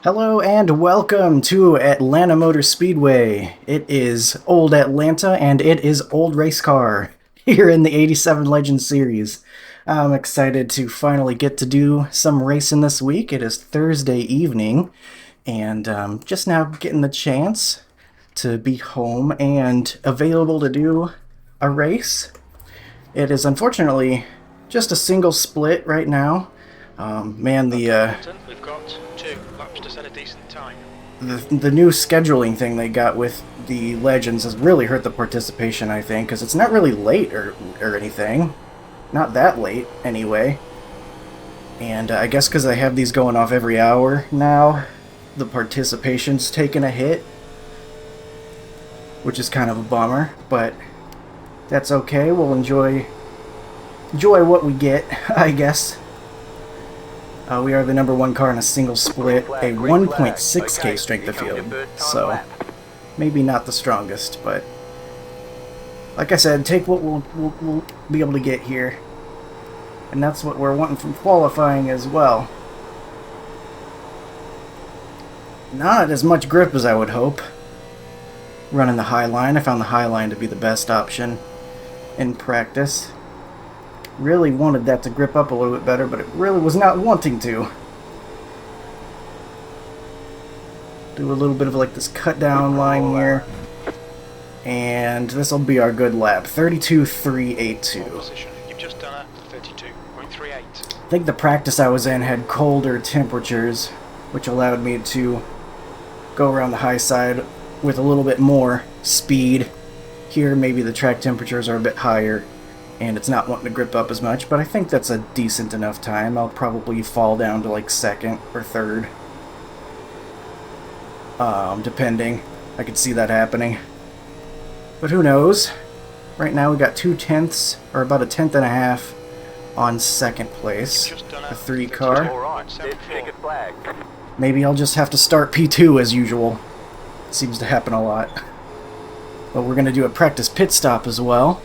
Hello and welcome to Atlanta Motor Speedway. It is Old Atlanta and it is Old Race Car here in the 87 Legends series. I'm excited to finally get to do some racing this week. It is Thursday evening and just now getting the chance to be home and available to do a race. It is unfortunately just a single split right now. Man, we've got 2 laps to set a decent time. The new scheduling thing they got with the Legends has really hurt the participation, I think, because it's not really late or anything. Not that late, anyway. And I guess because they have these going off every hour now, the participation's taken a hit, which is kind of a bummer, but that's okay. We'll enjoy what we get, I guess. We are the number 1 car in a single split, a 1.6K strength of field, so maybe not the strongest, but like I said, take what we'll be able to get here, and that's what we're wanting from qualifying as well. Not as much grip as I would hope. Running the high line, I found the high line to be the best option in practice. Really wanted that to grip up a little bit better, but it really was not wanting to. Do a little bit of like this cut down line here. And this will be our good lap. 32.382. You've just done a 32.38. I think the practice I was in had colder temperatures, which allowed me to go around the high side with a little bit more speed. Here maybe the track temperatures are a bit higher and it's not wanting to grip up as much, but I think that's a decent enough time. I'll probably fall down to like 2nd or 3rd. Depending. I could see that happening. But who knows? Right now we got 2/10, or about a 10th and a half on 2nd place. A 3 car. Maybe I'll just have to start P2 as usual. Seems to happen a lot. But we're going to do a practice pit stop as well.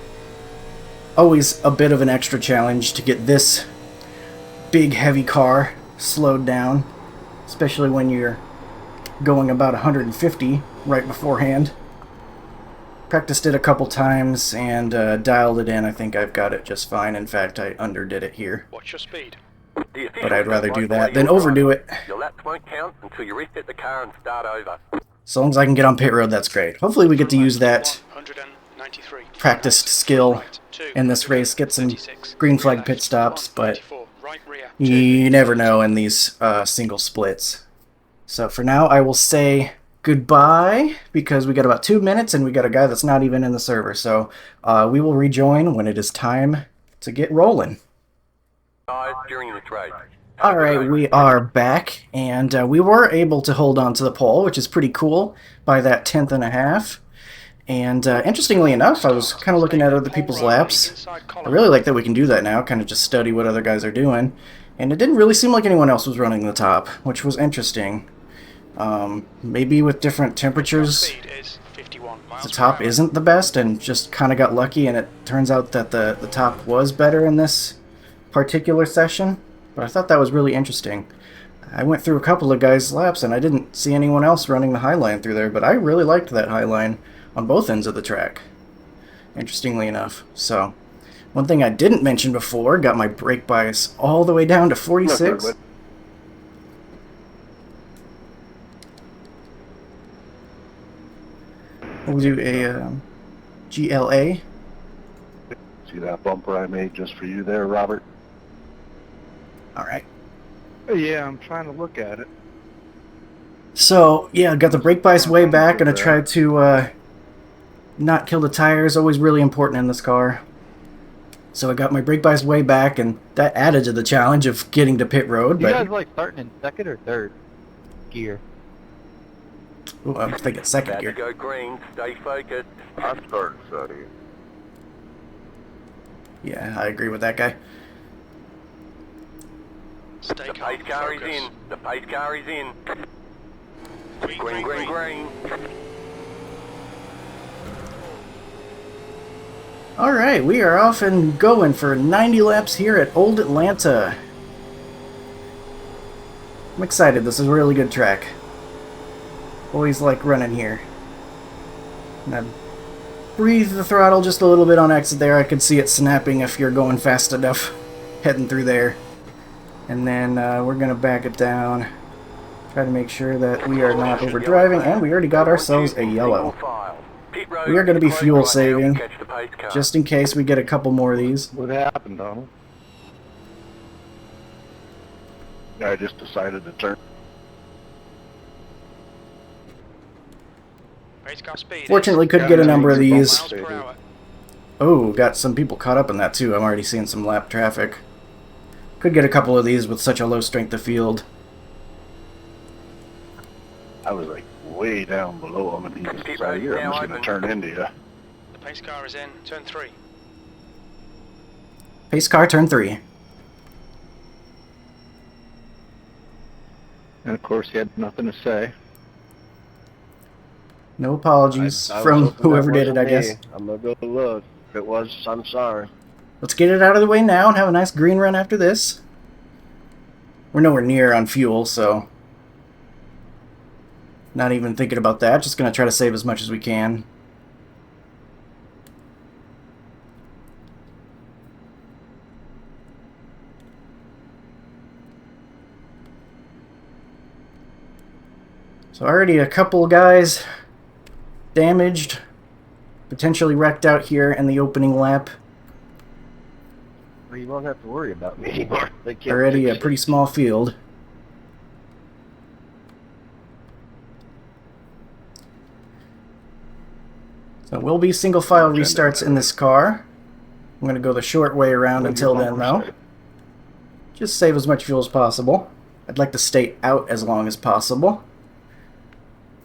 Always a bit of an extra challenge to get this big heavy car slowed down, especially when you're going about 150 right beforehand. Practiced it a couple times and dialed it in. I think I've got it just fine. In fact, I underdid it here. What's your speed? But I'd rather do that than overdo it. Your laps won't count until you reset the car and start over. As long as I can get on pit road, that's great. Hopefully we get to use that practiced skill in this race, get some green flag pit stops, but you never know in these single splits. So for now, I will say goodbye, because we got about 2 minutes and we got a guy that's not even in the server. So we will rejoin when it is time to get rolling. During the trade. Alright, we are back, and we were able to hold on to the pole, which is pretty cool, by that 10th and a half. And interestingly enough, I was kind of looking at other people's laps. I really like that we can do that now, kind of just study what other guys are doing. And it didn't really seem like anyone else was running the top, which was interesting. Maybe with different temperatures, the top isn't the best, and just kind of got lucky, and it turns out that the top was better in this particular session. But I thought that was really interesting. I went through a couple of guys' laps, and I didn't see anyone else running the high line through there, but I really liked that high line on both ends of the track, interestingly enough. So, one thing I didn't mention before, got my brake bias all the way down to 46. We'll do a GLA. See that bumper I made just for you there, Robert? Alright. Yeah, I'm trying to look at it. So, yeah, got the brake bias way back, and I tried to not kill the tires, always really important in this car. So I got my brake bias way back, and that added to the challenge of getting to pit road. You guys like starting in 2nd or 3rd gear? Ooh, I'm thinking 2nd gear. Go green, stay focused. I'm starting second. Yeah, I agree with that guy. The pace car is in. The pace car is in. Green, green, green. Alright, we are off and going for 90 laps here at Old Atlanta. I'm excited. This is a really good track. Always like running here. And I breathe the throttle just a little bit on exit there. I could see it snapping if you're going fast enough heading through there. And then we're going to back it down. Try to make sure that we are not overdriving. And we already got ourselves a yellow. We are going to be fuel saving, just in case we get a couple more of these. What happened, Donald? I just decided to turn. Race car speed. Fortunately, could get a number of these. Miles per hour. Oh, got some people caught up in that too. I'm already seeing some lap traffic. Could get a couple of these with such a low strength of field. I was like way down below him, and he just decided, here, I'm just going to turn into you. The pace car is in. Turn 3. Pace car, turn 3. And of course, he had nothing to say. No apologies I was from hoping whoever that did it, I wasn't guess. me. I'm gonna go look. If it was, I'm sorry. Let's get it out of the way now and have a nice green run after this. We're nowhere near on fuel, so not even thinking about that. Just going to try to save as much as we can. So already a couple guys damaged, potentially wrecked out here in the opening lap. Well, you won't have to worry about me anymore. They can't Already a fix it. pretty small field. So will be single file restarts in this car. I'm going to go the short way around until then though. Just save as much fuel as possible. I'd like to stay out as long as possible.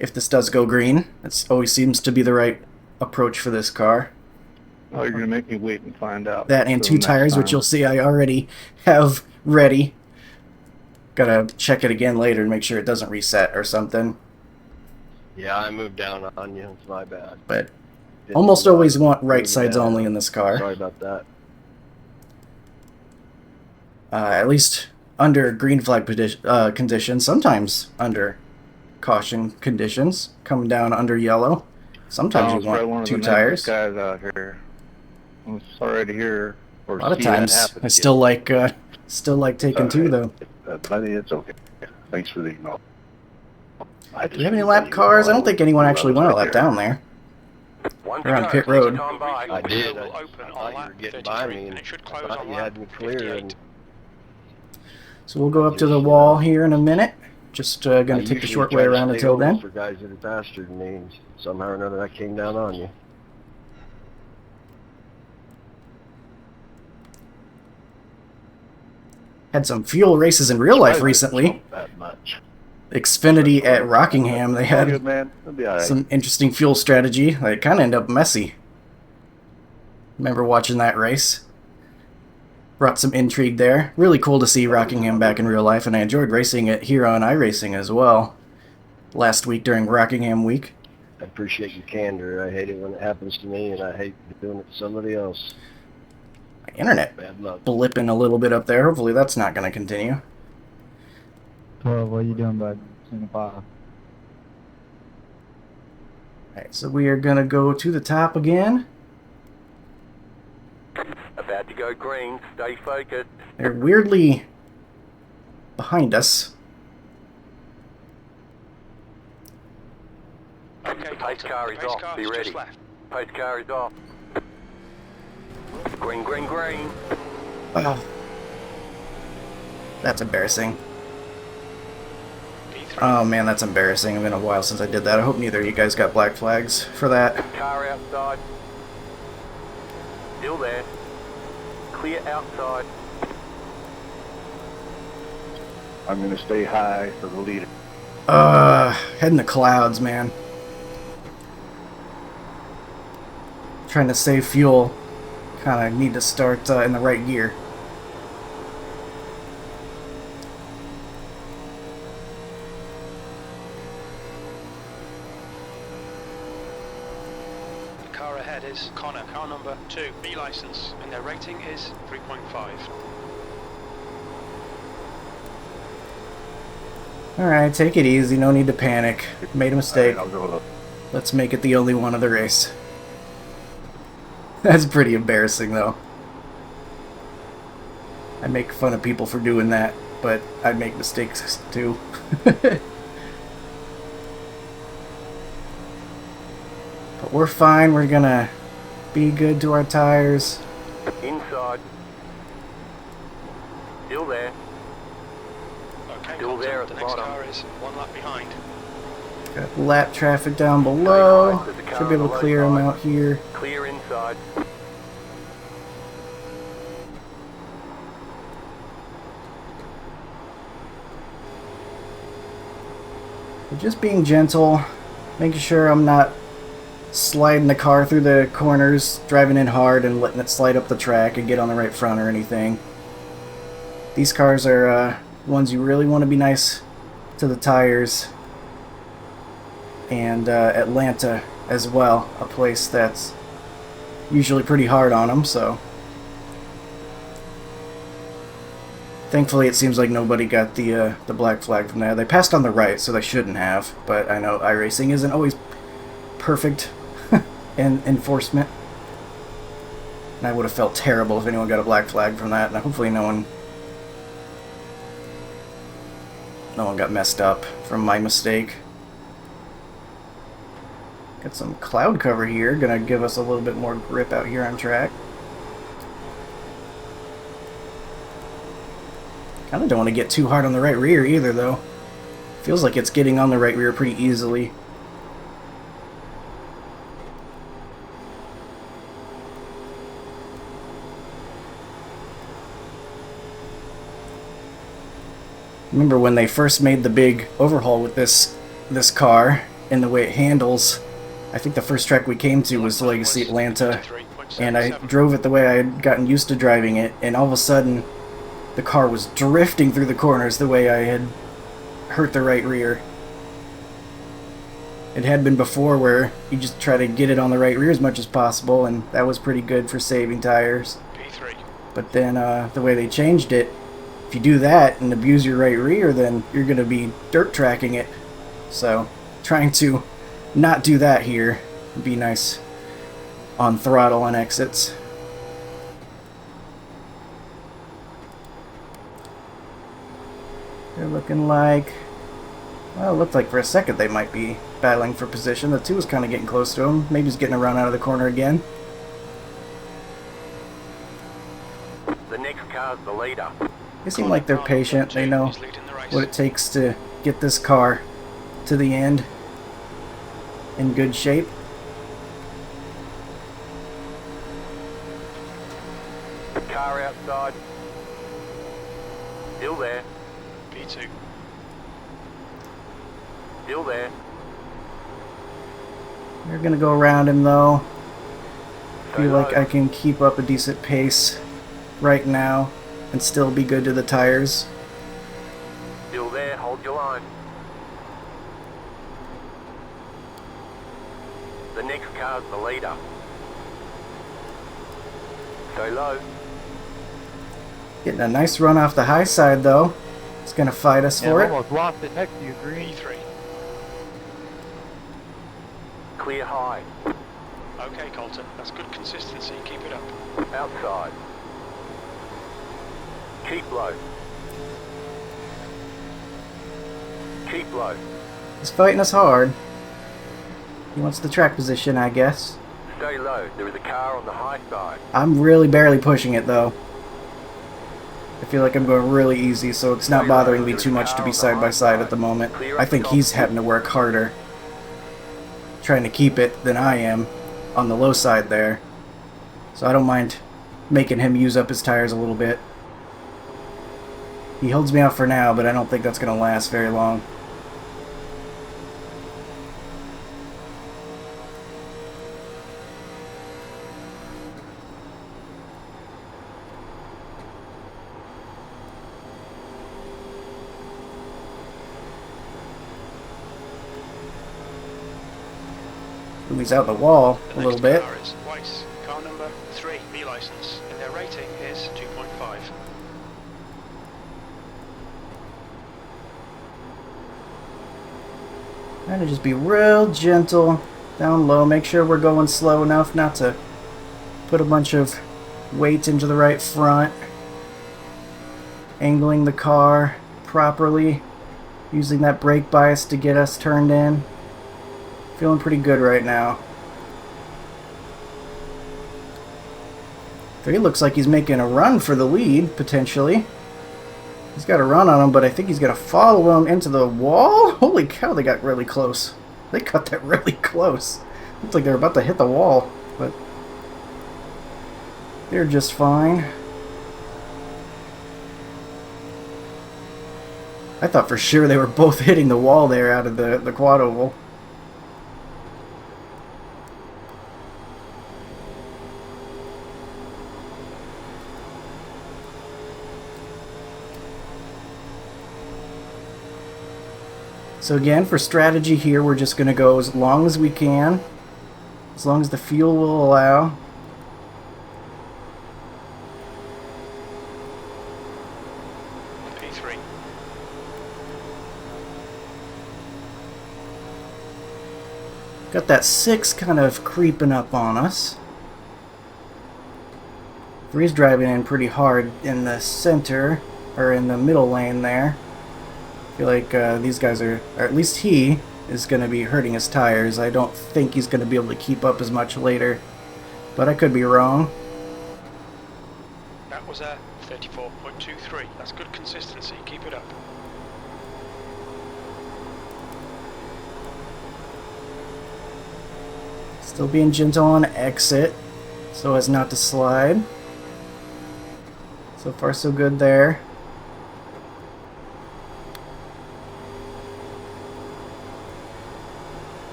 If this does go green, it always seems to be the right approach for this car. Oh, you're going to make me wait and find out. That and So two next tires, which time- you'll see I already have ready. Gotta check it again later to make sure it doesn't reset or something. Yeah, I moved down on you. It's my bad. But Didn't almost know always I want right moved sides down. only in this car. Sorry about that. At least under green flag conditions, sometimes under caution conditions, coming down under yellow. Sometimes Donald's you probably one want of two the tires. nicest guys out here. I'm sorry to hear or A lot of see that times, happen I again. still like taking two though. Buddy, it's okay. Thanks for the acknowledgement. Do we have any lap cars? I don't think anyone actually went a lap down there. They're on pit road. I did. Will I open on thought you lap were getting by 33, me, and it should I close thought on you lap had me clear. 58. And So we'll go up to the wall here in a minute. Just going to take the short way around until then. For guys that are faster than me, somehow or another, I came down on you. Had some fuel races in real life recently. That much. Xfinity at Rockingham, they All had good, man. It'll be all right. some interesting fuel strategy. They kind of end up messy. Remember watching that race? Brought some intrigue there. Really cool to see Rockingham back in real life, and I enjoyed racing it here on iRacing as well. Last week during Rockingham week. I appreciate your candor. I hate it when it happens to me, and I hate doing it to somebody else. My internet Bad luck. blipping a little bit up there. Hopefully that's not going to continue. 12, what are you doing, bud? Single file. Alright, so we are going to go to the top again. About to go green. Stay focused. They're weirdly behind us. Okay, Pace car is pace off. car Be is ready. just left. Pace car is off. Green, green, green. Oh. That's embarrassing. P3. Oh man, that's embarrassing. It's been a while since I did that. I hope neither of you guys got black flags for that. Car outside. Still there. Clear outside. I'm going to stay high for the leader. Head in the clouds, man. Trying to save fuel. Kind of need to start in the right gear. The car ahead is Connor, car number 2, B license, and their rating is 3.5. Alright, take it easy. No need to panic. Made a mistake. Alright, I'll go. Let's make it the only one of the race. That's pretty embarrassing, though. I make fun of people for doing that, but I make mistakes, too. But we're fine. We're gonna be good to our tires. Inside. Still there. Okay, Still there at the the next bottom. car is one lap behind. Got lap traffic down below. There's a car Should be able on to the clear low them side. out here. Clear inside. We're just being gentle, making sure I'm not sliding the car through the corners, driving in hard and letting it slide up the track and get on the right front or anything. These cars are ones you really want to be nice to the tires. And Atlanta as well, a place that's usually pretty hard on them, so thankfully it seems like nobody got the black flag from there. They passed on the right, so they shouldn't have, but I know iRacing isn't always perfect in enforcement. And I would have felt terrible if anyone got a black flag from that, and hopefully no one got messed up from my mistake. Got some cloud cover here, gonna give us a little bit more grip out here on track. Kinda don't want to get too hard on the right rear either, though. Feels like it's getting on the right rear pretty easily. Remember when they first made the big overhaul with this car and the way it handles? I think the first track we came to was Legacy Atlanta, and I drove it the way I had gotten used to driving it, and all of a sudden the car was drifting through the corners the way I had hurt the right rear. It had been before where you just try to get it on the right rear as much as possible, and that was pretty good for saving tires. P3. But then the way they changed it, if you do that and abuse your right rear, then you're going to be dirt tracking it. So trying to not do that here would be nice on throttle and exits. They're looking like, well, it looked like for a second they might be battling for position. The 2 is kind of getting close to him. Maybe he's getting around out of the corner again. The next car's the leader. They seem like they're patient. They know what it takes to get this car to the end in good shape. Car outside. Still there. P2. Still there. They're gonna go around him though. Stay Feel like low. I can keep up a decent pace right now and still be good to the tires. Still there. Hold your line. The next car's the leader. Stay low. Getting a nice run off the high side though. It's gonna fight us for I it. almost lost it next to you, Green. P3. Clear high. Okay, Colton, that's good consistency. Keep it up. Outside. Keep low. Keep low. He's fighting us hard. He wants the track position, I guess. Stay low. There is a car on the high side. I'm really barely pushing it though. I feel like I'm going really easy, so it's not bothering me too much to be side by side at the moment. I think he's having to work harder trying to keep it than I am on the low side there. So I don't mind making him use up his tires a little bit. He holds me out for now, but I don't think that's going to last very long. Ooh, he's out the wall a little bit. Car is Weiss, car number 3, B license, and their rating is 2.5. Trying to just be real gentle down low. Make sure we're going slow enough not to put a bunch of weight into the right front. Angling the car properly. Using that brake bias to get us turned in. Feeling pretty good right now. 3 looks like he's making a run for the lead, potentially. He's got a run on him, but I think he's going to follow him into the wall. Holy cow, they got really close. They cut that really close. Looks like they're about to hit the wall, but they're just fine. I thought for sure they were both hitting the wall there out of the quad oval. So again, for strategy here, we're just going to go as long as we can, as long as the fuel will allow. P3. Got that 6 kind of creeping up on us. 3's driving in pretty hard in the center, or in the middle lane there. I feel like these guys are, or at least he, is going to be hurting his tires. I don't think he's going to be able to keep up as much later, but I could be wrong. That was a 34.23. That's good consistency. Keep it up. Still being gentle on exit, so as not to slide. So far so good there.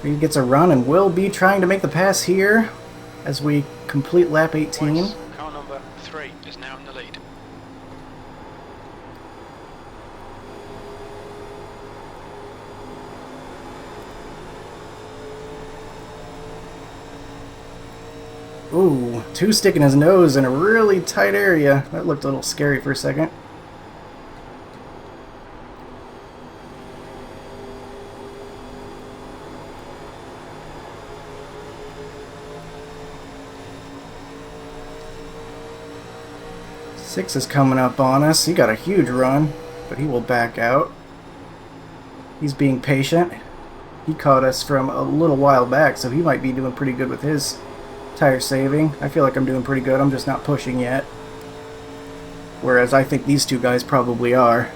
He gets a run and will be trying to make the pass here as we complete lap 18. Weiss, car number 3 is now in the lead. Ooh, 2 sticking his nose in a really tight area. That looked a little scary for a second. Six is coming up on us. He got a huge run, but he will back out. He's being patient. He caught us from a little while back, so he might be doing pretty good with his tire saving. I feel like I'm doing pretty good. I'm just not pushing yet. Whereas I think these 2 guys probably are.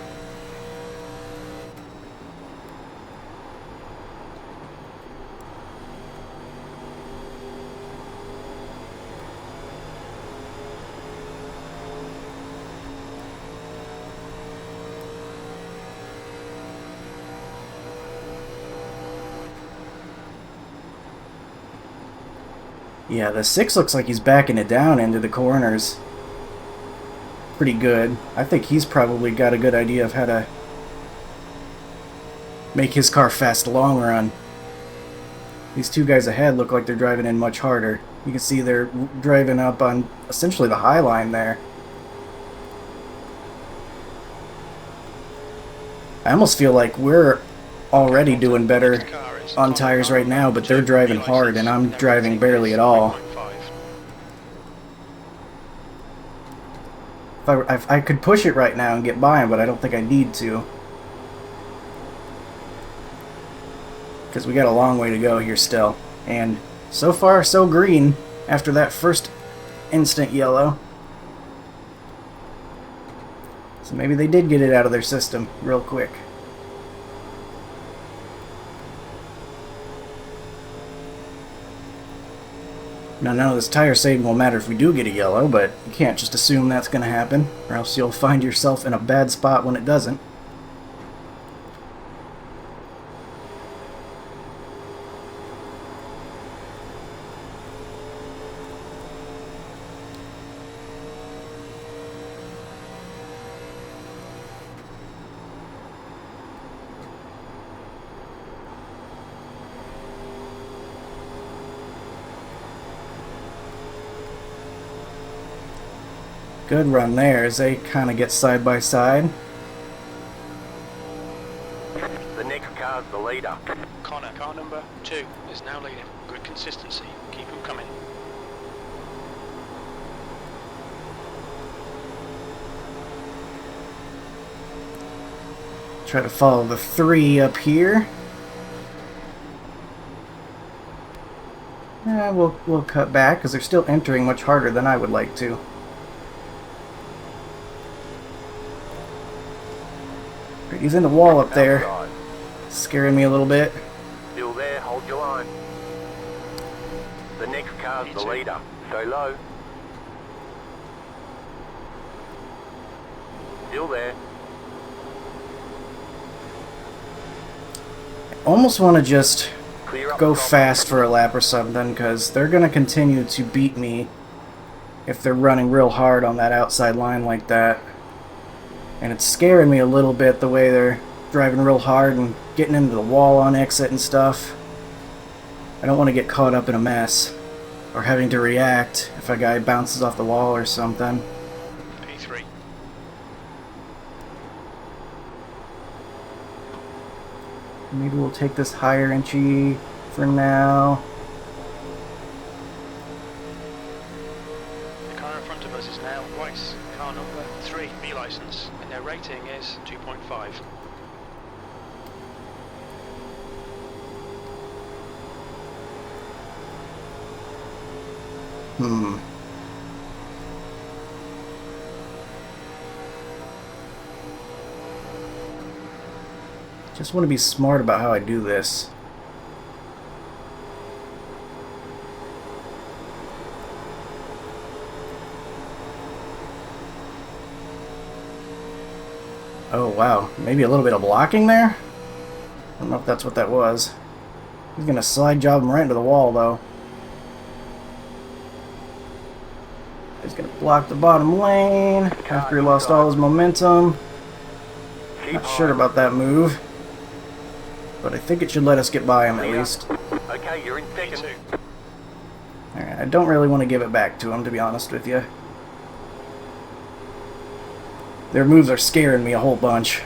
Yeah, the 6 looks like he's backing it down into the corners. Pretty good. I think he's probably got a good idea of how to make his car fast long run. These 2 guys ahead look like they're driving in much harder. You can see they're driving up on essentially the high line there. I almost feel like we're already doing better on tires right now, but they're driving hard and I'm driving barely at all. If I could push it right now and get by him, but I don't think I need to. Because we got a long way to go here still. And so far, so green after that first instant yellow. So maybe they did get it out of their system real quick. Now, none of this tire saving will matter if we do get a yellow, but you can't just assume that's going to happen, or else you'll find yourself in a bad spot when it doesn't. Good run there as they kind of get side by side. car's the leader. Connor, car number 2 is now leading. Good consistency. Keep them coming. Try to follow the 3 up here. We'll cut back because they're still entering much harder than I would like to. He's in the wall up there, Outside. scaring me a little bit. Still there, hold your line. The next car's the leader. Stay low. Still there. Almost want to just Clear up go the top. fast for a lap or something, because they're going to continue to beat me if they're running real hard on that outside line like that. And it's scaring me a little bit the way they're driving real hard and getting into the wall on exit and stuff. I don't want to get caught up in a mess or having to react if a guy bounces off the wall or something. P3. Maybe we'll take this higher inchy for now. The car in front of us is now Weiss, car number 3, B license, and their rating is 2.5. Just want to be smart about how I do this. Oh wow, maybe a little bit of blocking there? I don't know if that's what that was. He's gonna slide job him right into the wall though. He's gonna block the bottom lane after he lost all his momentum. Not sure about that move, but I think it should let us get by him at least. Okay, you're in second. Alright, I don't really want to give it back to him, to be honest with you. Their moves are scaring me a whole bunch.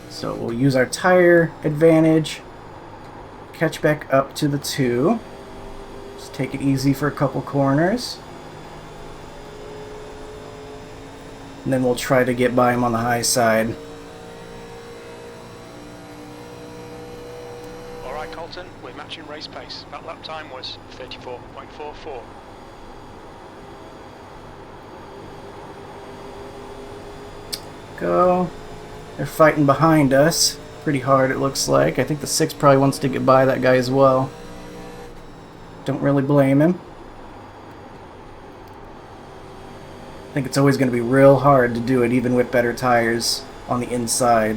So we'll use our tire advantage, catch back up to the 2. Just take it easy for a couple corners. And then we'll try to get by him on the high side. Alright Colton, we're matching race pace. That lap time was 34.44. Go. They're fighting behind us pretty hard, it looks like. I think the 6 probably wants to get by that guy as well. Don't really blame him. I think it's always going to be real hard to do it, even with better tires on the inside.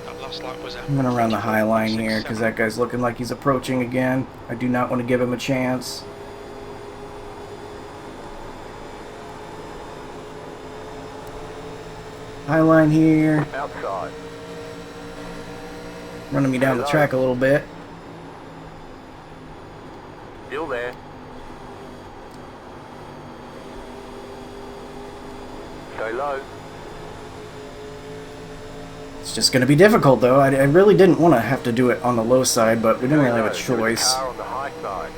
That last lap was I'm going to run the high line here because that guy's looking like he's approaching again. I do not want to give him a chance. High line here. Outside. Running me down the track a little bit. Still there. Stay low. It's just going to be difficult though. I really didn't want to have to do it on the low side, but we didn't really have a choice. Car on the high side.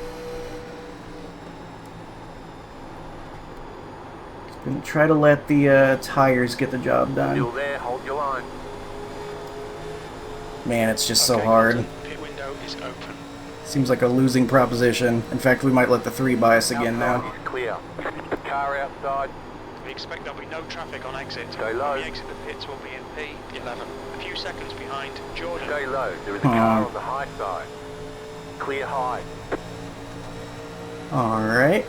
Gonna try to let the tires get the job done. Still there, hold your line. Man, it's just so Okay, hard. Colton, pit window is open. Seems like a losing proposition. In fact, we might let the 3 by us again Outside now. is clear. Car outside. We expect there'll be no traffic on exit. Stay low. When we exit the pits, we'll be in P11. A few seconds behind Jordan. Stay low. There is a car on the high side. Clear high. Alright.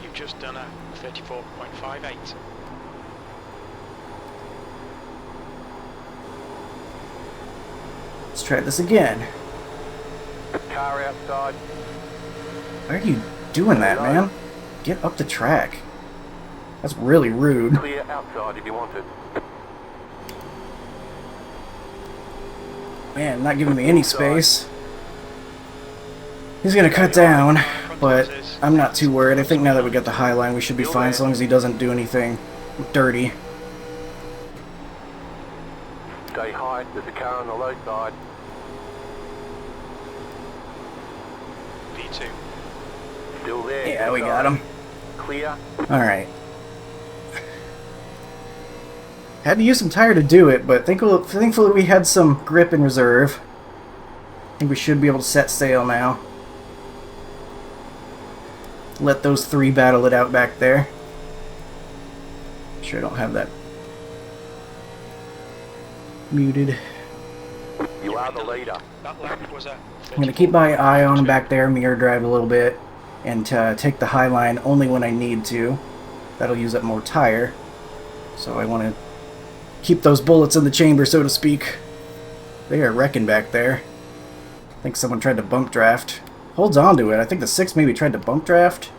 You've just done a 34.58. Let's try this again. Car outside. Why are you doing that, man? Get up the track. That's really rude. Clear outside if you want it. Man, not giving me any space. He's gonna cut down, but I'm not too worried. I think now that we got the high line, we should be fine as long as he doesn't do anything dirty. Stay high, there's a car on the low side. V2. Still there. Yeah, we got him. Clear. Alright. Had to use some tire to do it, but thankfully we had some grip in reserve. I think we should be able to set sail now. Let those three battle it out back there. Sure I don't have that muted. You are the leader. That lap was a I'm going to keep my eye on him back there, mirror drive a little bit, and take the high line only when I need to. That'll use up more tire. So I want to keep those bullets in the chamber, so to speak. They are wrecking back there. I think someone tried to bump draft. Holds on to it. I think the 6 maybe tried to bump draft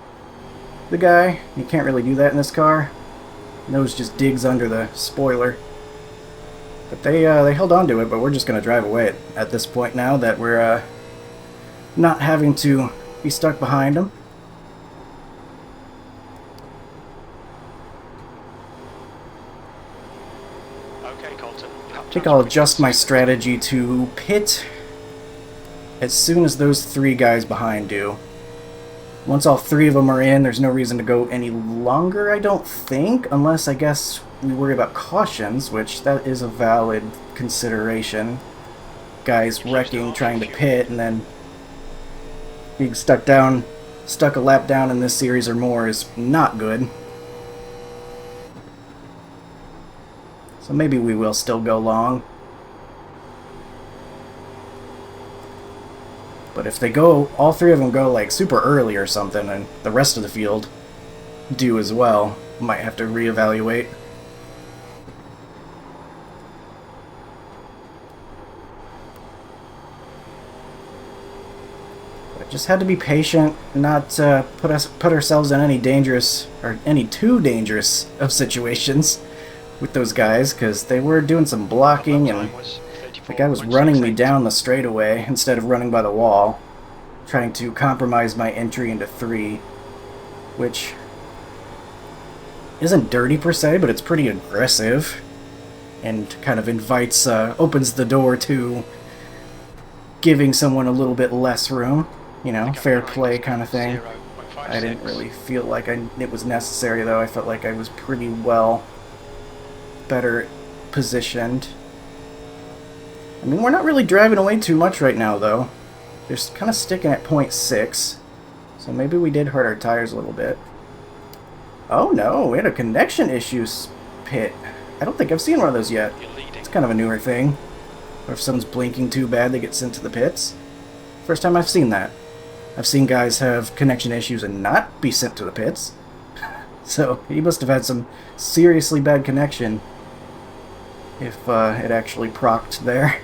the guy. You can't really do that in this car. Nose just digs under the spoiler. But they held on to it, but we're just going to drive away at this point now that we're not having to be stuck behind them. okay, Colton. I think I'll adjust my strategy to pit as soon as those 3 guys behind do. Once all 3 of them are in, there's no reason to go any longer, I don't think, unless I guess we worry about cautions, which that is a valid consideration. Guys wrecking, trying to pit, and then being stuck a lap down in this series or more is not good. So maybe we will still go long. But if they go, all 3 of them go like super early or something, and the rest of the field do as well, might have to reevaluate. But just had to be patient, not put ourselves in any dangerous or any too dangerous of situations with those guys, because they were doing some blocking, and the guy was running me down the straightaway instead of running by the wall, trying to compromise my entry into 3, which isn't dirty per se, but it's pretty aggressive and kind of invites, opens the door to giving someone a little bit less room, you know, fair play kind of thing. I didn't really feel like it was necessary, though. I felt like I was pretty well better positioned. I mean, we're not really driving away too much right now, though. They're kind of sticking at 0.6, so maybe we did hurt our tires a little bit. Oh no, we had a connection issues pit. I don't think I've seen one of those yet. It's kind of a newer thing. Or if someone's blinking too bad, they get sent to the pits. First time I've seen that. I've seen guys have connection issues and not be sent to the pits. So he must have had some seriously bad connection if it actually procced there.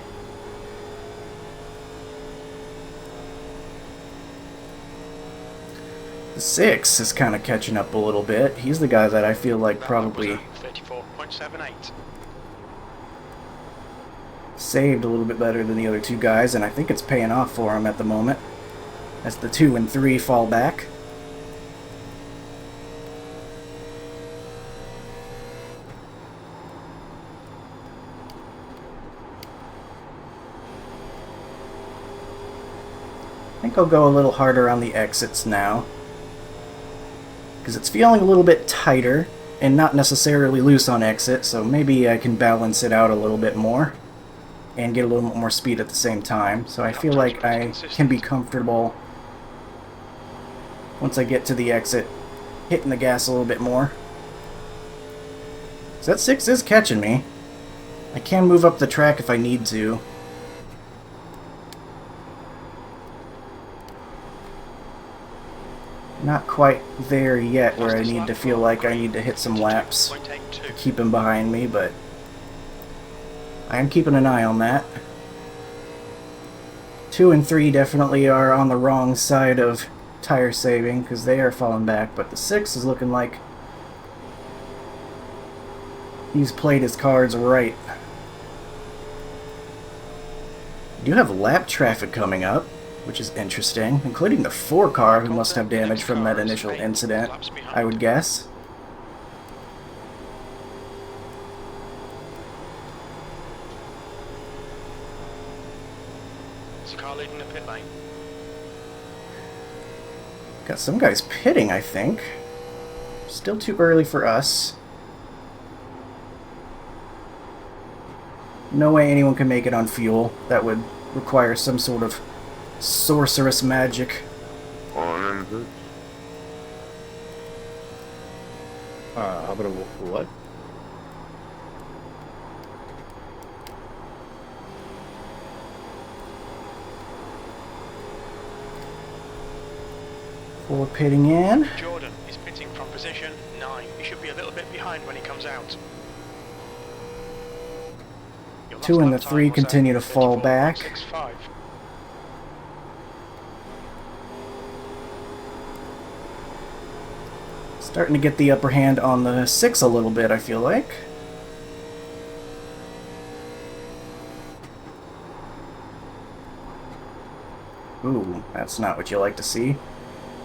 The 6 is kind of catching up a little bit. He's the guy that I feel like probably 34.78. saved a little bit better than the other 2 guys, and I think it's paying off for him at the moment as the 2 and 3 fall back. I think I'll go a little harder on the exits now, because it's feeling a little bit tighter and not necessarily loose on exit, so maybe I can balance it out a little bit more and get a little more speed at the same time. So I feel like I can be comfortable once I get to the exit hitting the gas a little bit more. So that 6 is catching me. I can move up the track if I need to. Not quite there yet where I need to feel like I need to hit some laps to keep him behind me, but I am keeping an eye on that. 2 and 3 definitely are on the wrong side of tire saving because they are falling back, but the 6 is looking like he's played his cards right. do have lap traffic coming up, which is interesting, including the 4 car who must have damage from that initial incident, I would guess. It's a car leading the pit lane. Got some guys pitting, I think. Still too early for us. No way anyone can make it on fuel. That would require some sort of sorcerous magic. How about a what? We're pitting in. Jordan is pitting from position 9. He should be a little bit behind when he comes out. Your last 2 and the lap time 3 was, continue to fall back. 34.65. Starting to get the upper hand on the 6 a little bit, I feel like. Ooh, that's not what you like to see.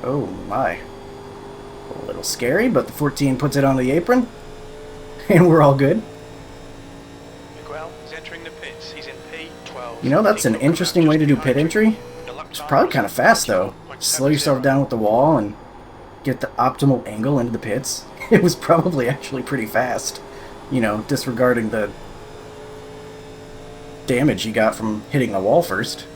Oh my. A little scary, but the 14 puts it on the apron. And we're all good. Miguel is entering the pits. He's in P12. You know, that's an interesting way to do pit entry. It's probably kind of fast, though. Slow yourself down with the wall and get the optimal angle into the pits. It was probably actually pretty fast. You know, disregarding the damage he got from hitting the wall first.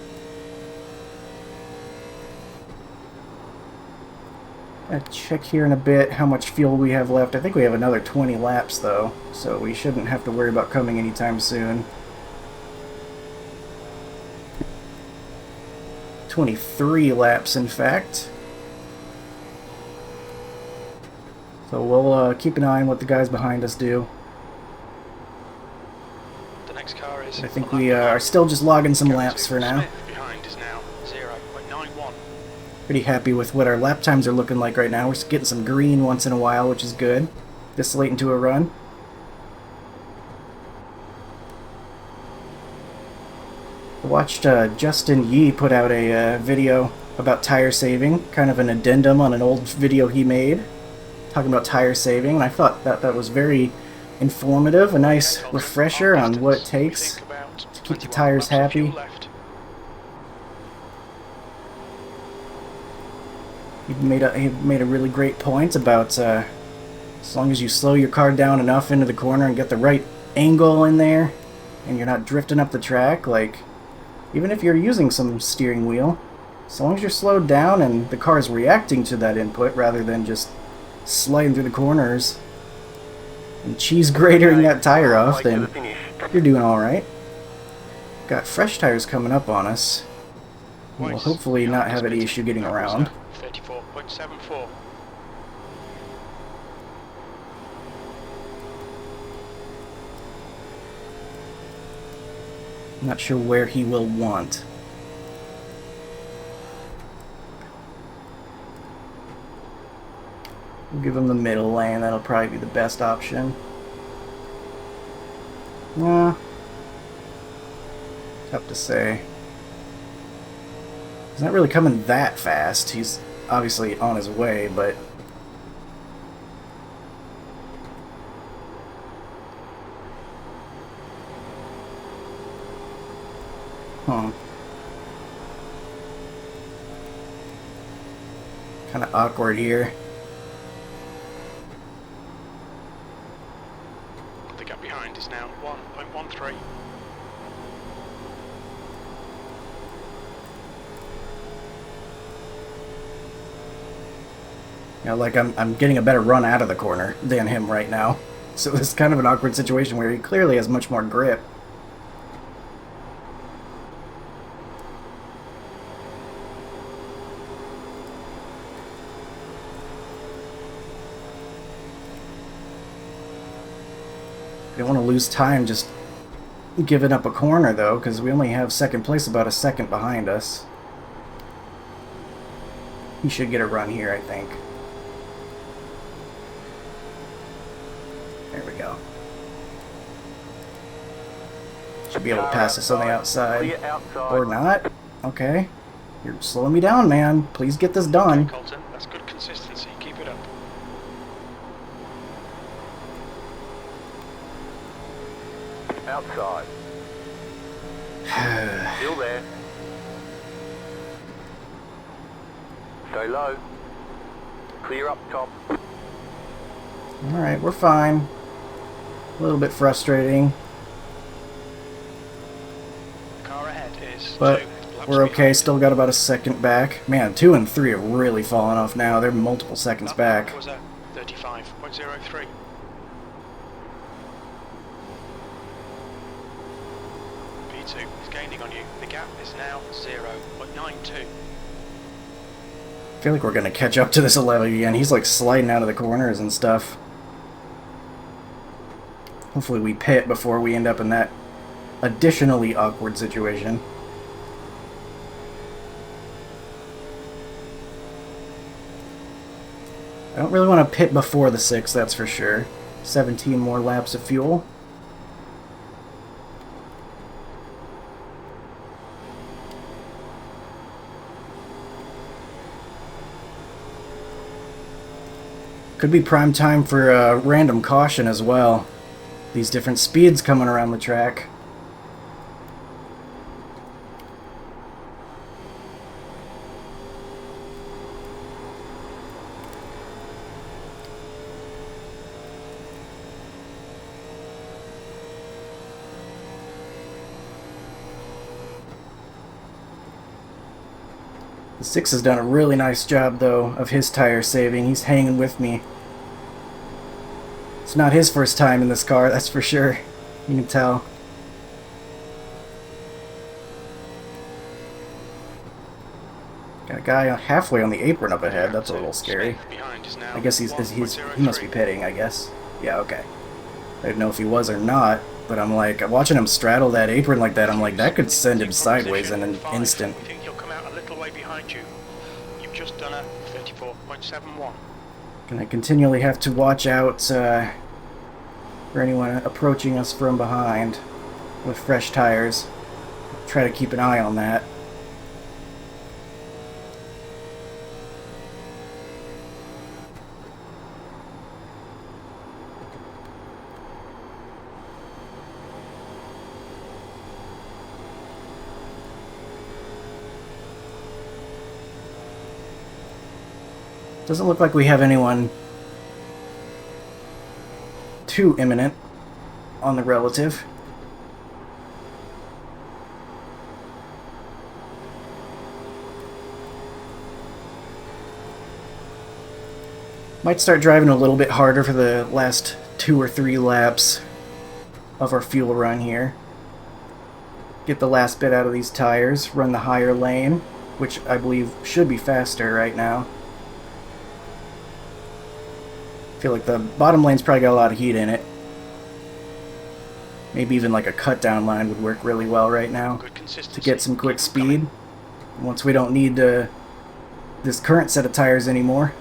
I'll check here in a bit how much fuel we have left. I think we have another 20 laps, though, so we shouldn't have to worry about coming anytime soon. 23 laps, in fact. So we'll keep an eye on what the guys behind us do. The next car is I think we are still just logging some laps for now. Smith behind is now 0.91. Pretty happy with what our lap times are looking like right now. We're getting some green once in a while, which is good. This late into a run. I watched Justin Yee put out a video about tire saving, kind of an addendum on an old video he made, talking about tire saving, and I thought that was very informative, a nice refresher on what it takes to keep the tires happy. He made a really great point about as long as you slow your car down enough into the corner and get the right angle in there, and you're not drifting up the track, like, even if you're using some steering wheel, as long as you're slowed down and the car is reacting to that input rather than just sliding through the corners and cheese gratering that tire off, then you're doing alright. Got fresh tires coming up on us. We'll hopefully not have any issue getting around. 34.74. I'm not sure where he will want. We'll give him the middle lane. That'll probably be the best option. Nah. Tough to say. He's not really coming that fast. He's obviously on his way, but... Kind of awkward here. The gap behind is now 1.13. You know, like I'm getting a better run out of the corner than him right now. So it's kind of an awkward situation where he clearly has much more grip. I don't want to lose time just giving up a corner, though, because we only have second place about a second behind us. He should get a run here, I think. There we go. Should be able to pass us on the outside. Clear outside. Or not. Okay. You're slowing me down, man. Please get this done. Okay, Colton, that's good consistency. Keep it up. Outside. Still there. Stay low. Clear up top. Alright, we're fine. A little bit frustrating, The car ahead is but 2 laps we're okay. behind. Still got about a second back. Man, 2 and 3 have really fallen off now. They're multiple seconds That back. was a 35.03. P2 is gaining on you. The gap is now 0.92. I feel like we're gonna catch up to this 11 again. He's like sliding out of the corners and stuff. Hopefully we pit before we end up in that additionally awkward situation. I don't really want to pit before the 6, that's for sure. 17 more laps of fuel. Could be prime time for a random caution as well. These different speeds coming around the track. The 6 has done a really nice job, though, of his tire saving. He's hanging with me. It's not his first time in this car, that's for sure. You can tell. Got a guy halfway on the apron up ahead. That's a little scary. Behind is now I guess he must be 1.03. pitting, I guess. Yeah, okay. I didn't know if he was or not, but I'm like, watching him straddle that apron like that, I'm like, that could send him sideways in an instant. We think he'll come out a little way behind you. You've just done a 34.71. Gonna continually have to watch out for anyone approaching us from behind with fresh tires. Try to keep an eye on that. Doesn't look like we have anyone too imminent on the relative. Might start driving a little bit harder for the last 2 or 3 laps of our fuel run here. Get the last bit out of these tires, run the higher lane, which I believe should be faster right now. I feel like the bottom lane's probably got a lot of heat in it. Maybe even like a cut down line would work really well right now Good consistency. to get some quick Keep 'em coming. speed. Once we don't need this current set of tires anymore,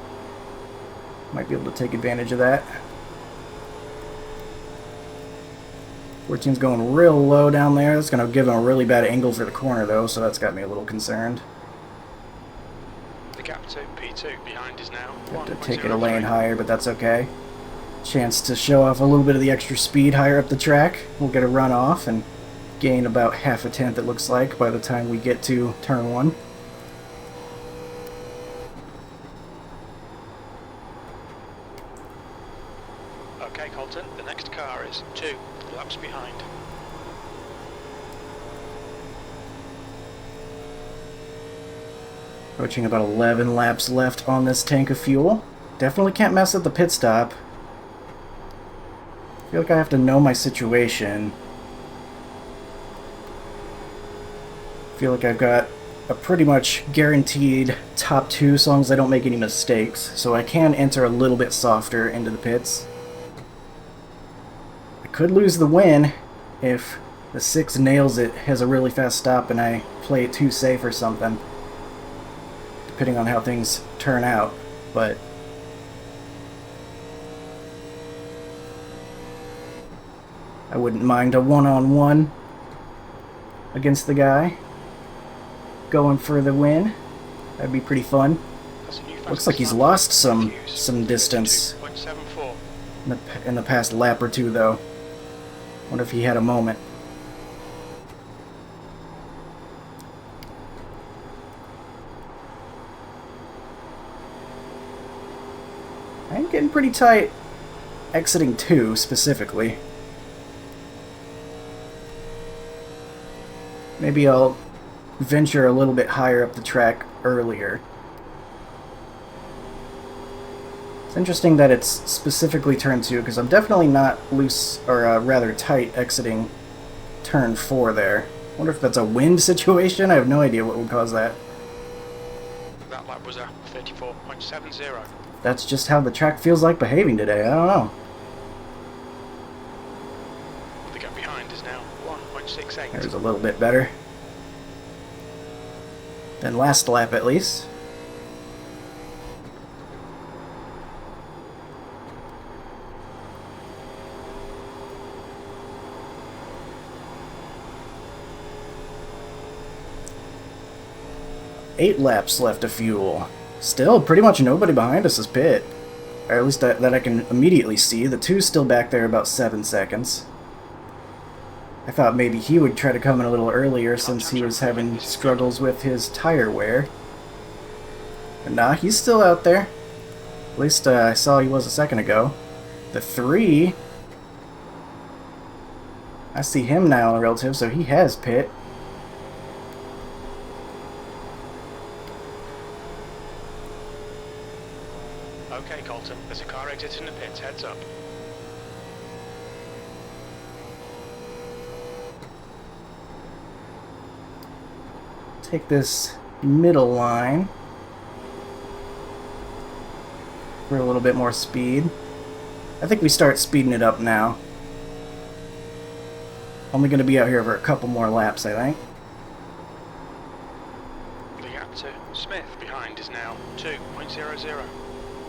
might be able to take advantage of that. 14's going real low down there. That's going to give him a really bad angle for the corner though, so that's got me a little concerned. The gap to P2 behind is now Have to 1.03. take it a lane higher, but that's okay. Chance to show off a little bit of the extra speed higher up the track. We'll get a run off and gain about half a tenth, it looks like, by the time we get to turn 1. Okay, Colton, the next car is 2 laps behind. Approaching about 11 laps left on this tank of fuel. Definitely can't mess up the pit stop. I feel like I have to know my situation. I feel like I've got a pretty much guaranteed top 2 as long as I don't make any mistakes, so I can enter a little bit softer into the pits. I could lose the win if the 6 nails it, has a really fast stop, and I play it too safe or something, depending on how things turn out, but I wouldn't mind a one-on-one against the guy, going for the win. That'd be pretty fun. That's a new Looks like he's fastest lost lap. some distance 32.74. in the past lap or two, though. Wonder if he had a moment. I'm getting pretty tight exiting 2 specifically. Maybe I'll venture a little bit higher up the track earlier. It's interesting that it's specifically turn 2 because I'm definitely not loose, or rather tight exiting turn 4 there. Wonder if that's a wind situation? I have no idea what would cause that. That lap was a 34.70. That's just how the track feels like behaving today. I don't know. The gap behind is now 1.68. There's a little bit better than last lap, at least. Eight laps left of fuel. Still, pretty much nobody behind us is pit. Or at least that I can immediately see. The 2's still back there about 7 seconds. I thought maybe he would try to come in a little earlier since he was having struggles with his tire wear. But nah, he's still out there. At least I saw he was a second ago. The 3... I see him now, relative, so he has pit. Okay, Colton, there's a car exiting the pits, heads up. Take this middle line for a little bit more speed. I think we start speeding it up now. Only going to be out here for a couple more laps, I think. The gap to Smith behind is now 2.00.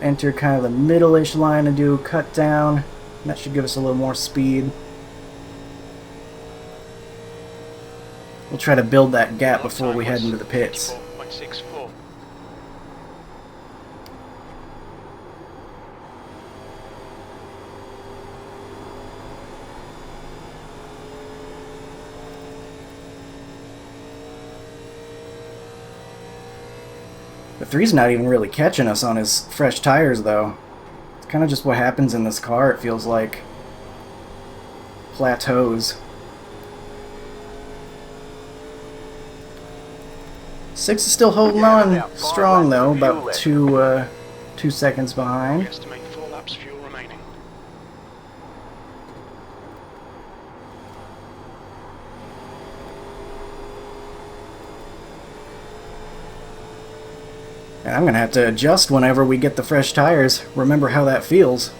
Enter kind of the middle-ish line and do a cut down. That should give us a little more speed. We'll try to build that gap before we head into the pits. 34.64. The 3's not even really catching us on his fresh tires, though. It's kind of just what happens in this car, it feels like. Plateaus. 6 is still holding on strong, though, about 2 seconds We behind. estimate 4 laps fuel remaining. And I'm going to have to adjust whenever we get the fresh tires. Remember how that feels.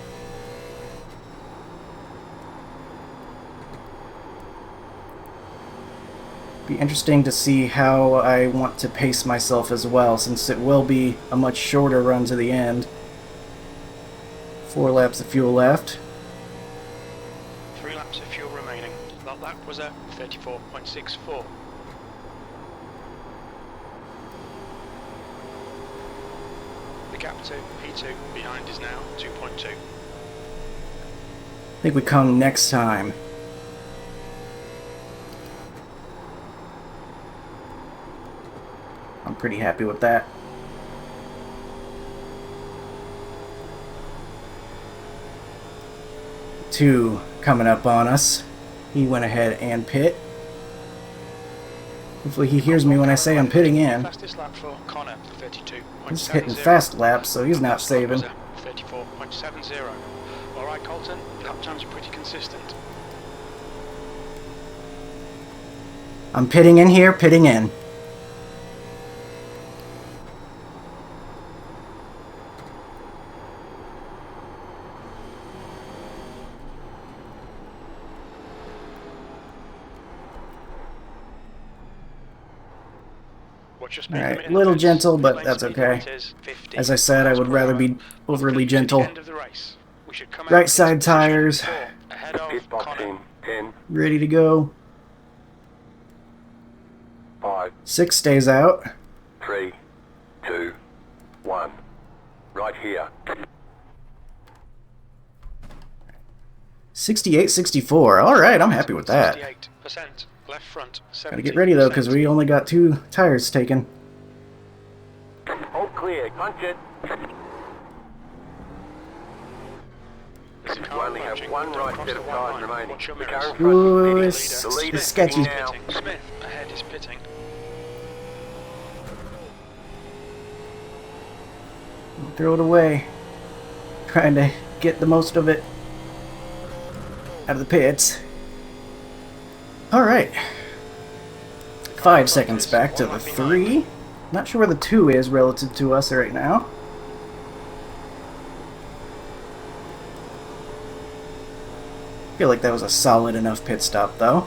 Be interesting to see how I want to pace myself as well, since it will be a much shorter run to the end. 4 laps of fuel left. 3 laps of fuel remaining. That lap was a 34.64. The gap to P2 behind is now 2.2. I think we come next time. I'm pretty happy with that. 2 coming up on us. He went ahead and pit. Hopefully he hears me when I say I'm pitting in. Fastest lap for Connor, 32.70. He's hitting fast laps, so he's not saving. 34.70. Alright, Colton, lap times are pretty consistent. I'm pitting in here, pitting in. Alright, a little gentle, but that's okay. As I said, I would rather be overly gentle. Right side tires, Pit box in 10. ready to go. 5, 6 stays out. 3, 2, 1. Right here. 68-64. Alright, I'm happy with that. 68%. Left front. Gotta get ready though, because we only got 2 tires taken. All clear. Punch it. There's a You car only have approaching. one right Across set the of white tires line. remaining. Watch your The mirrors. car in front Ooh, is leading. it's The leader's sketchy. pitting now. Pitting. Smith ahead is pitting. Throw it away. Trying to get the most of it out of the pits. Alright. 5 seconds back to the 3. Not sure where the 2 is relative to us right now. Feel like that was a solid enough pit stop though.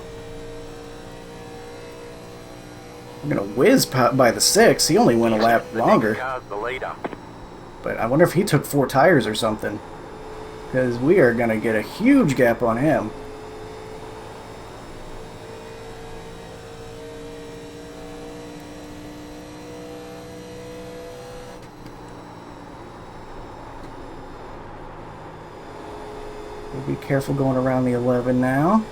I'm gonna whiz by the 6. He only went a lap The next longer. car's the leader. But I wonder if he took 4 tires or something. Because we are going to get a huge gap on him. We'll be careful going around the 11 now.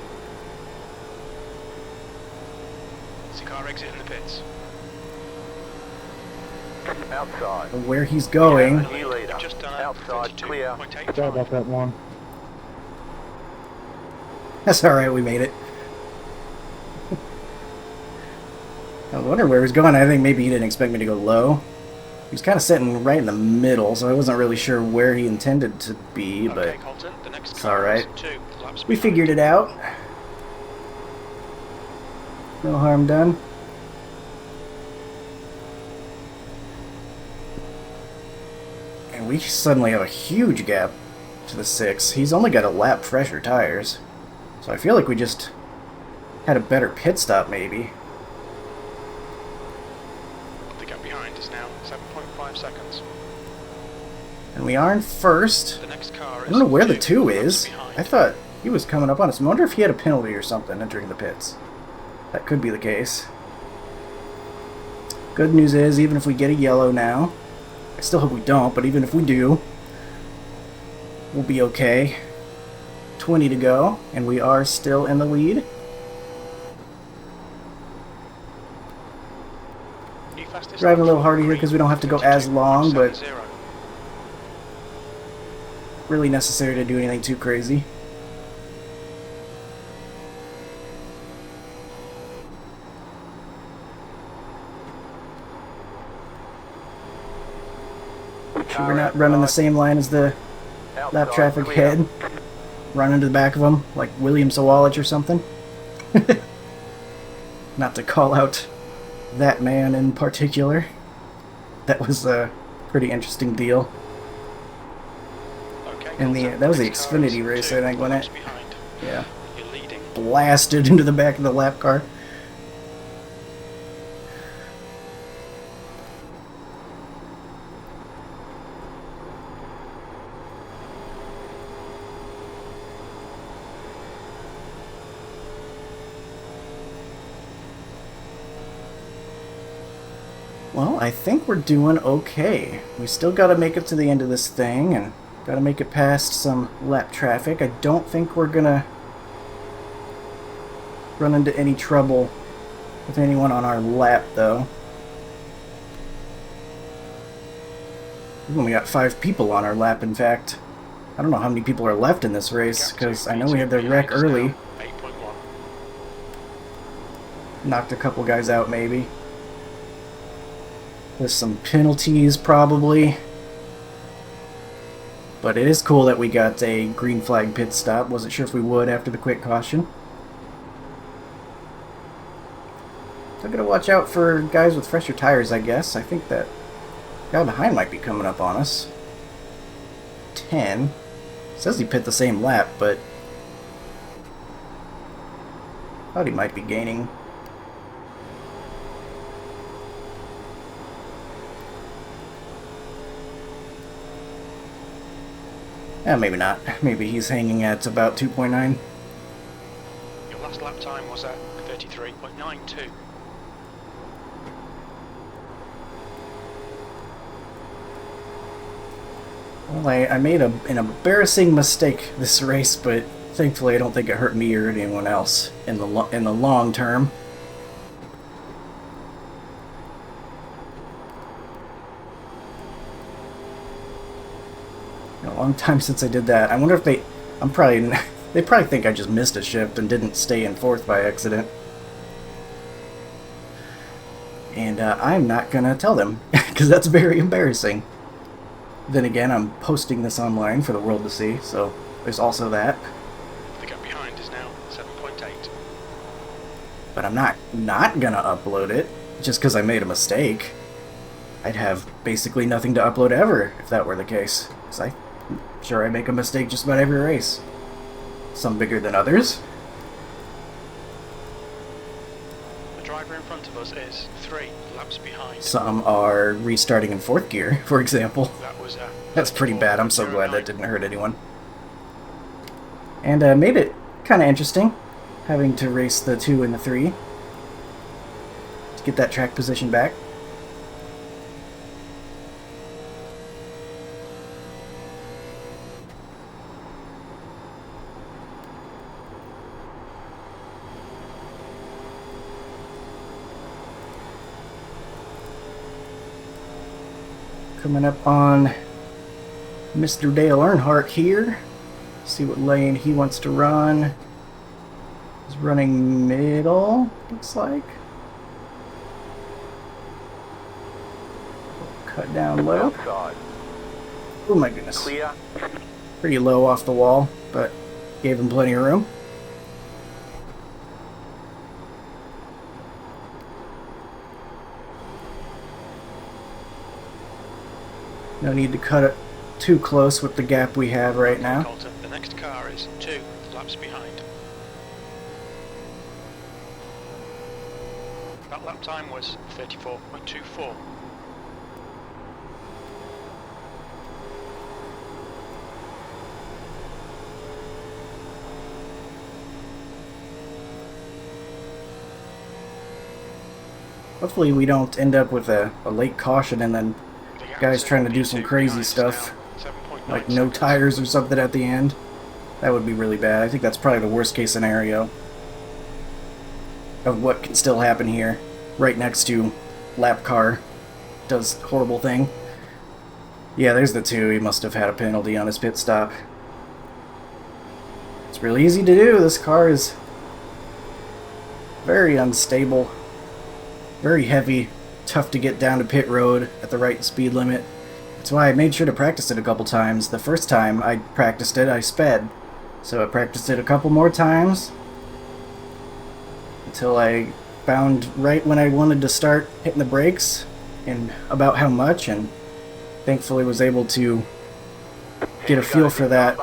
There's a car exiting the pits. Outside. Where he's going. New leader. Just done Outside, clear. Sorry about that one. That's alright, we made it. I wonder where he's going. I think maybe he didn't expect me to go low. He was kind of sitting right in the middle, so I wasn't really sure where he intended to be, but Okay, Colton, the next it's car alright. is 2 laps We behind. figured it out. No harm done. And we suddenly have a huge gap to the 6. He's only got a lap fresher tires. So I feel like we just had a better pit stop maybe. The gap behind is now 7.5 seconds. And we are in first. The next car is I don't know where the 2 2 laps is. behind. I thought he was coming up on us. I wonder if he had a penalty or something entering the pits. That could be the case. Good news is, even if we get a yellow now, I still hope we don't, but even if we do, we'll be okay. 20 to go, and we are still in the lead. New fastest Driving a little lap, harder here because we don't have to go as long, but 32.70. really necessary to do anything too crazy. Sure we're not running the same line as the lap Outside, traffic clear. head. Run into the back of them like William Sawalich or something. Not to call out that man in particular. That was a pretty interesting deal. Okay, And Colton, that was the next car is Xfinity race, 2 I think, wasn't laps it? behind. Yeah. You're leading. Blasted into the back of the lap car. Well, I think we're doing okay. We still got to make it to the end of this thing, and got to make it past some lap traffic. I don't think we're gonna run into any trouble with anyone on our lap, though. We've only got 5 people on our lap, in fact. I don't know how many people are left in this race, because I know we had the wreck early. 8.1. Knocked a couple guys out, maybe. With some penalties, probably. But it is cool that we got a green flag pit stop. Wasn't sure if we would after the quick caution. Still gotta watch out for guys with fresher tires, I guess. I think that guy behind might be coming up on us. 10. Says he pit the same lap, but thought he might be gaining. Maybe not. Maybe he's hanging at about 2.9. Your last lap time was at 33.92. Well, I made an embarrassing mistake this race, but thankfully I don't think it hurt me or anyone else in the long term. A long time since I did that. I wonder if they probably think I just missed a shift and didn't stay in fourth by accident. And I'm not gonna tell them because that's very embarrassing. Then again, I'm posting this online for the world to see, so there's also that. The gap behind is now 7.8. But I'm not gonna upload it just because I made a mistake. I'd have basically nothing to upload ever if that were the case. Because I'm sure I make a mistake just about every race. Some bigger than others. The driver in front of us is 3 laps behind. Some are restarting in fourth gear, for example. That was That's pretty bad. I'm so glad that didn't hurt anyone. And made it kind of interesting, having to race the 2 and the 3 to get that track position back. Coming up on Mr. Dale Earnhardt here. See what lane he wants to run. He's running middle, looks like. Cut down low. Outside. Oh my goodness. Clear. Pretty low off the wall, but gave him plenty of room. No need to cut it too close with the gap we have right now. Colton, the next car is 2 laps behind. That lap time was 34.24. Hopefully we don't end up with a late caution and then The gap guys to trying to do some P2 crazy behind is stuff, now 7.9 like no seconds. tires or something at the end. That would be really bad. I think that's probably the worst case scenario of what can still happen here. Right next to lap car does horrible thing. Yeah, there's the 2. He must have had a penalty on his pit stop. It's really easy to do. This car is very unstable, very heavy, tough to get down to pit road at the right speed limit. That's why I made sure to practice it a couple times. The first time I practiced it, I sped. So I practiced it a couple more times until I found right when I wanted to start hitting the brakes and about how much, and thankfully was able to get a feel for that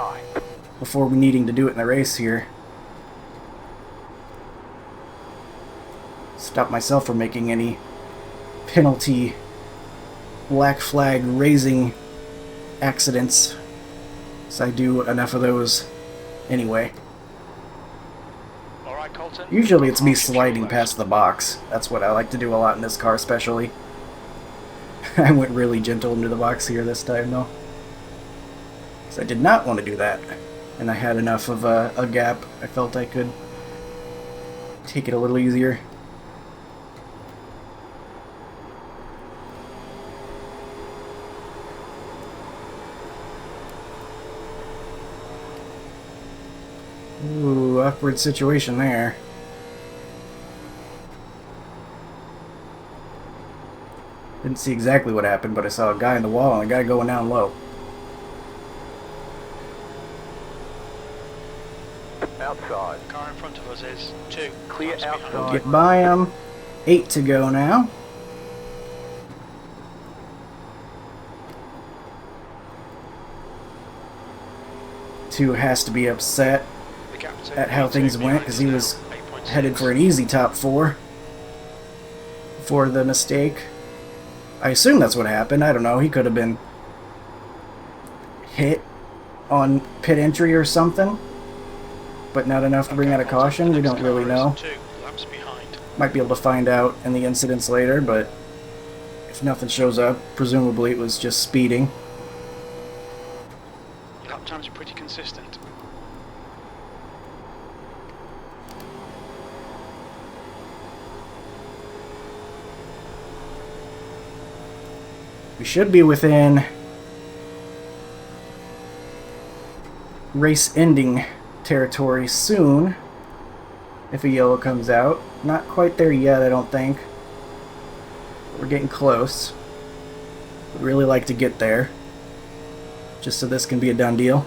before needing to do it in the race here. Stop myself from making any penalty black flag raising accidents, so I do enough of those anyway. Alright, Colton. Usually it's me sliding past the box. That's what I like to do a lot in this car especially. I went really gentle into the box here this time though, because I did not want to do that, and I had enough of a gap. I felt I could take it a little easier. Ooh, awkward situation there. Didn't see exactly what happened, but I saw a guy in the wall and a guy going down low. Outside. The car in front of us is 2 Clear laps behind. outside. Get by him. 8 to go now. Two has to be upset The gap to at how P2 things went behind because is he now was 8.6. headed for an easy top 4 for the mistake. I assume that's what happened. I don't know. He could have been hit on pit entry or something, but not enough to bring out a caution. We don't really know. 2 laps behind. Might be able to find out in the incidents later, but if nothing shows up, presumably it was just speeding. lap times are pretty consistent. We should be within race ending territory soon if a yellow comes out. Not quite there yet, I don't think. We're getting close. Would really like to get there, just so this can be a done deal.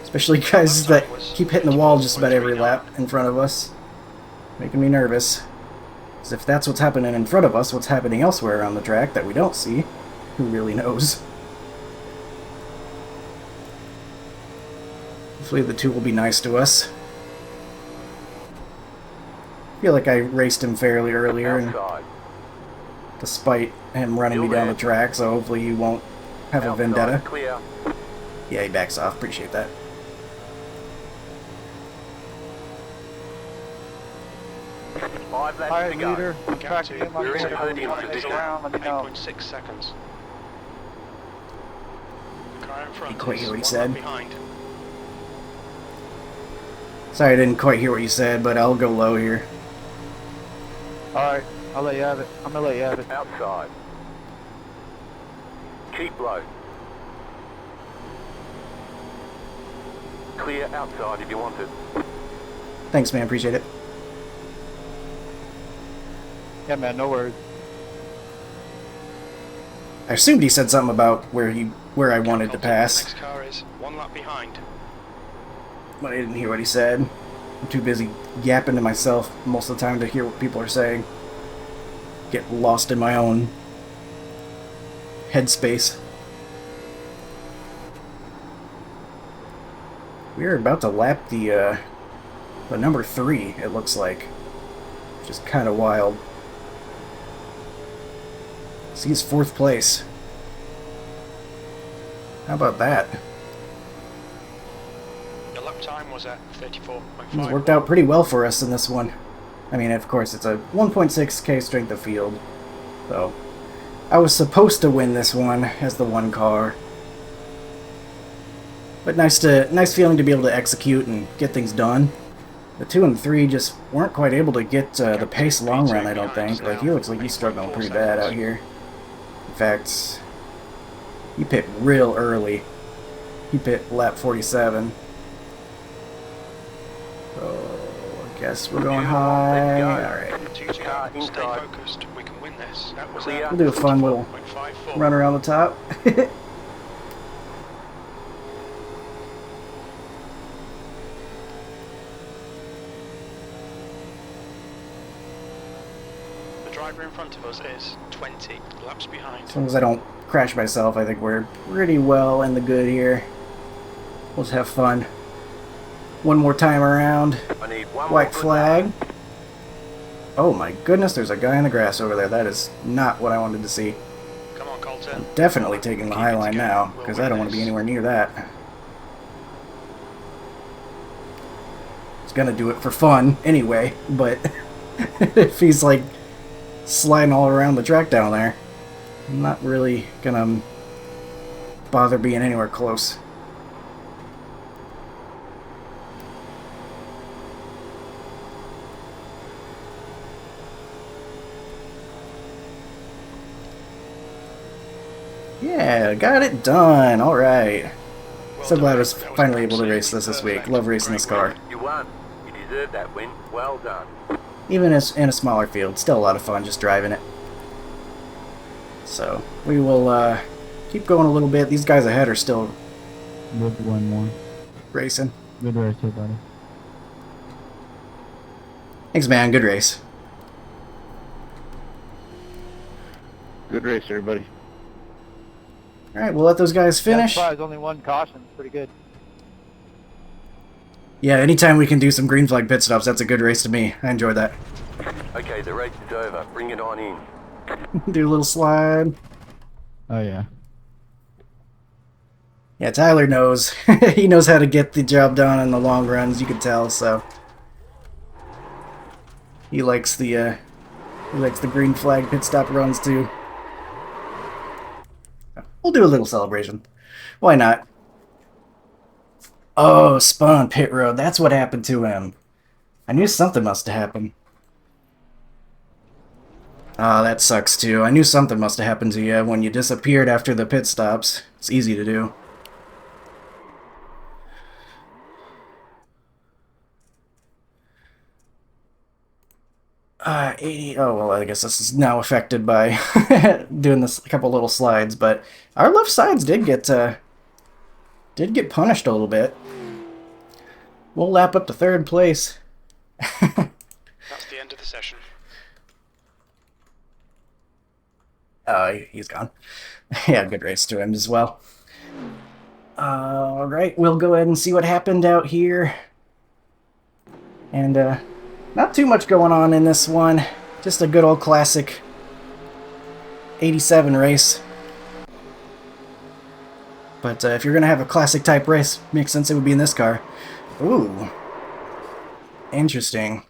Especially guys that keep hitting the wall just about every lap in front of us. Making me nervous. Because if that's what's happening in front of us, what's happening elsewhere around the track that we don't see, who really knows? Hopefully the two will be nice to us. I feel like I raced him fairly earlier, and despite him running me down the track, so hopefully he won't have a vendetta. Clear. Yeah, he backs off. Appreciate that. Five laps Alright, to go. leader. I'm tracking in my We're in corner. podium If it's position. around, let me know. 8.6 seconds. The car in front Didn't quite is hear what he 1 said. lap behind. Sorry, I didn't quite hear what you said, but I'll go low here. Alright, I'll let you have it. I'm gonna let you have it. Outside. Keep low. Clear outside if you want it. Thanks, man. Appreciate it. Yeah, man, no worries. I assumed he said something about where I wanted to The pass, next car is 1 lap behind. but I didn't hear what he said. I'm too busy yapping to myself most of the time to hear what people are saying. Get lost in my own headspace. We're about to lap the number 3, it looks like. Which is kind of wild. See, he's 4th place. How about that? Your lap time was at It's 34.5. worked out pretty well for us in this one. I mean, of course, it's a 1.6k strength of field. So, I was supposed to win this one as the 1 car. But nice feeling to be able to execute and get things done. The 2 and 3 just weren't quite able to get the pace long run, I don't think. Like, he looks like he's struggling pretty bad out here. In fact, he pit real early. He pit lap 47. So, I guess we're going high. Alright. 2 to go. Stay focused. We can win this. That was Clear. We'll do a fun little 0.54. run around the top. The driver in front of us is 20 laps behind. As long as I don't crash myself, I think we're pretty well in the good here. We'll just have fun. One more time around. I need one White more good flag. lap. Oh my goodness, there's a guy in the grass over there. That is not what I wanted to see. Come on, Colton. Definitely taking the high line now, because I don't want to be anywhere near that. It's gonna do it for fun anyway, but if he's like sliding all around the track down there, I'm not really gonna bother being anywhere close. Yeah, got it done. All right. So glad I was finally able to race this week. Love racing this car. You won. You deserve that win. Well done. Even as in a smaller field, still a lot of fun just driving it. So we will keep going a little bit. These guys ahead are still Good one more. racing. Good race here, buddy. Thanks, man. Good race. Good race, everybody. All right, we'll let those guys finish. Yeah, only 1 caution. Pretty good. Yeah, anytime we can do some green flag pit stops, that's a good race to me. I enjoy that. Okay, the race is over. Bring it on in. Do a little slide. Oh, yeah. Yeah, Tyler knows. He knows how to get the job done in the long runs. You can tell. So he likes the green flag pit stop runs too. We'll do a little celebration. Why not? Oh, spun on pit road. That's what happened to him. I knew something must have happened. Oh, that sucks too. I knew something must have happened to you when you disappeared after the pit stops. It's easy to do. 80. Oh, well, I guess this is now affected by doing this a couple little slides, but our left sides did get punished a little bit. We'll lap up to third place. That's the end of the session. He's gone. Yeah, good race to him as well. Alright, we'll go ahead and see what happened out here. And, not too much going on in this one. Just a good old classic 87 race. But if you're going to have a classic type race, makes sense it would be in this car. Ooh. Interesting.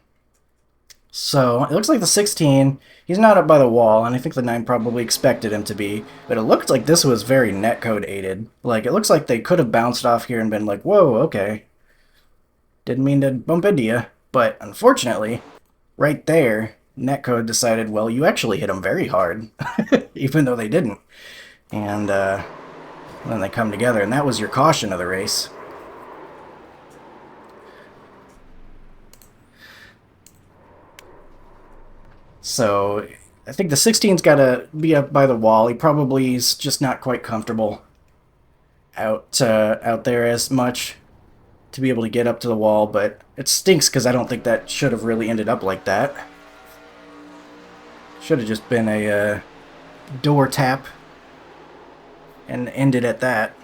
So, it looks like the 16, he's not up by the wall, and I think the 9 probably expected him to be, but it looked like this was very netcode aided. Like, it looks like they could have bounced off here and been like, whoa, okay. Didn't mean to bump into you. But, unfortunately, right there, netcode decided, well, you actually hit them very hard, even though they didn't. And, then they come together, and that was your caution of the race. So, I think the 16's got to be up by the wall. He probably is just not quite comfortable out there as much to be able to get up to the wall, but it stinks because I don't think that should have really ended up like that. Should have just been a door tap and ended at that.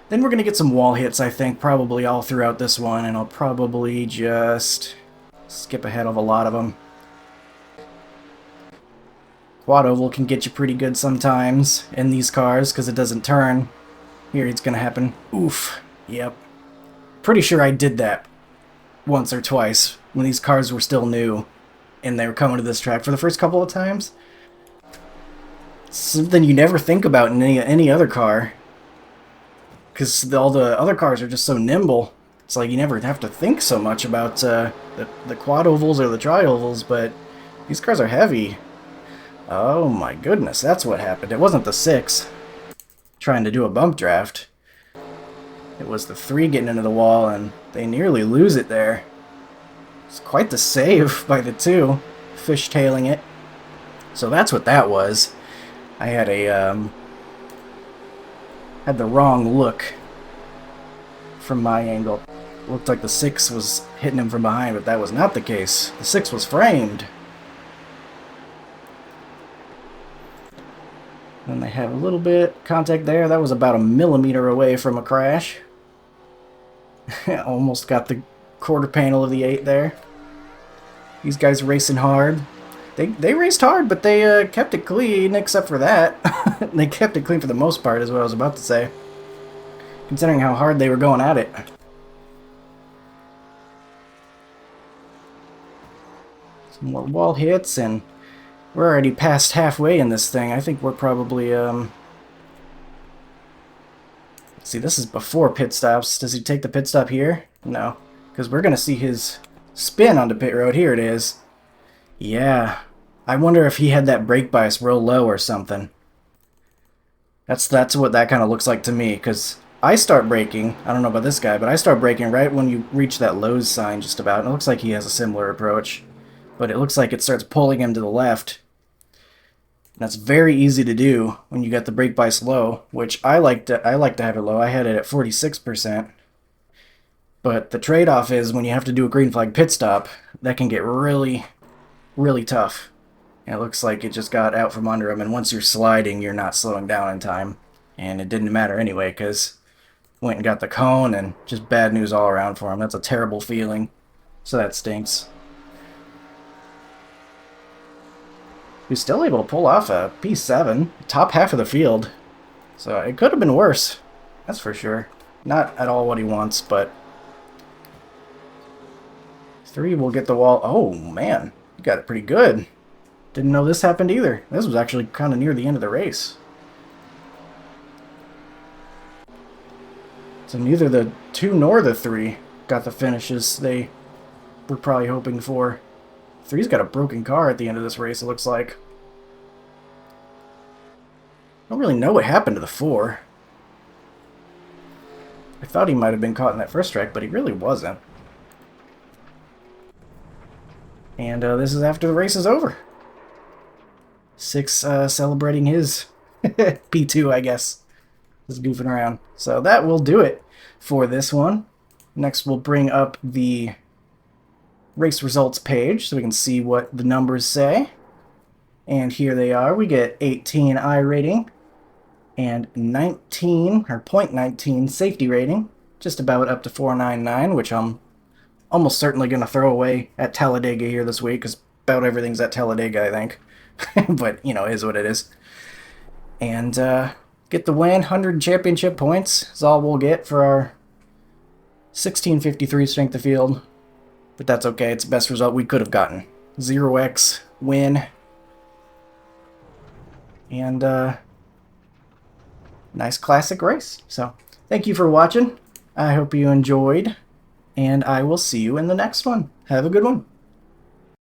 Then we're going to get some wall hits, I think, probably all throughout this one, and I'll probably just skip ahead of a lot of them. Quad oval can get you pretty good sometimes in these cars because it doesn't turn. Here it's going to happen. Oof. Yep. Pretty sure I did that once or twice when these cars were still new and they were coming to this track for the first couple of times. Something you never think about in any other car, because all the other cars are just so nimble. It's like you never have to think so much about the quad ovals or the tri ovals, but these cars are heavy. Oh my goodness, that's what happened. It wasn't the 6 trying to do a bump draft. It was the 3 getting into the wall, and they nearly lose it there. It's quite the save by the 2, fishtailing it. So that's what that was. I had had the wrong look from my angle. Looked like the 6 was hitting him from behind, but that was not the case. The 6 was framed. And they have a little bit contact there. That was about a millimeter away from a crash. Almost got the quarter panel of the 8 there. These guys racing hard. They raced hard, but they kept it clean, except for that. They kept it clean for the most part, is what I was about to say. Considering how hard they were going at it. Some more wall hits, and we're already past halfway in this thing. I think we're probably, see, this is before pit stops. Does he take the pit stop here? No. Because we're going to see his spin onto pit road. Here it is. Yeah. I wonder if he had that brake bias real low or something. That's what that kind of looks like to me, because I start braking. I don't know about this guy, but I start braking right when you reach that Lowe's sign just about. And it looks like he has a similar approach. But it looks like it starts pulling him to the left. And that's very easy to do when you got the brake bias low, which I like to have it low. I had it at 46%. But the trade-off is when you have to do a green flag pit stop, that can get really, really tough. And it looks like it just got out from under him, and once you're sliding, you're not slowing down in time. And it didn't matter anyway, because went and got the cone, and just bad news all around for him. That's a terrible feeling. So that stinks. He's still able to pull off a P7, top half of the field. So it could have been worse. That's for sure. Not at all what he wants, but 3 will get the wall. Oh, man. You got it pretty good. Didn't know this happened either. This was actually kind of near the end of the race. So neither the 2 nor the 3 got the finishes they were probably hoping for. 3's got a broken car at the end of this race, it looks like. I don't really know what happened to the 4. I thought he might have been caught in that first wreck, but he really wasn't. And this is after the race is over. 6 celebrating his P2, I guess. Just goofing around. So that will do it for this one. Next we'll bring up the race results page so we can see what the numbers say. And here they are. We get 18 I rating and 19 or 0.19 safety rating, just about up to 499, which I'm almost certainly going to throw away at Talladega here this week, because about everything's at Talladega, I think. But, you know, it is what it is. And get the win. 100 championship points is all we'll get for our 1653 strength of field. But that's okay. It's the best result we could have gotten. 0x win. And nice classic race. So thank you for watching. I hope you enjoyed. And I will see you in the next one. Have a good one.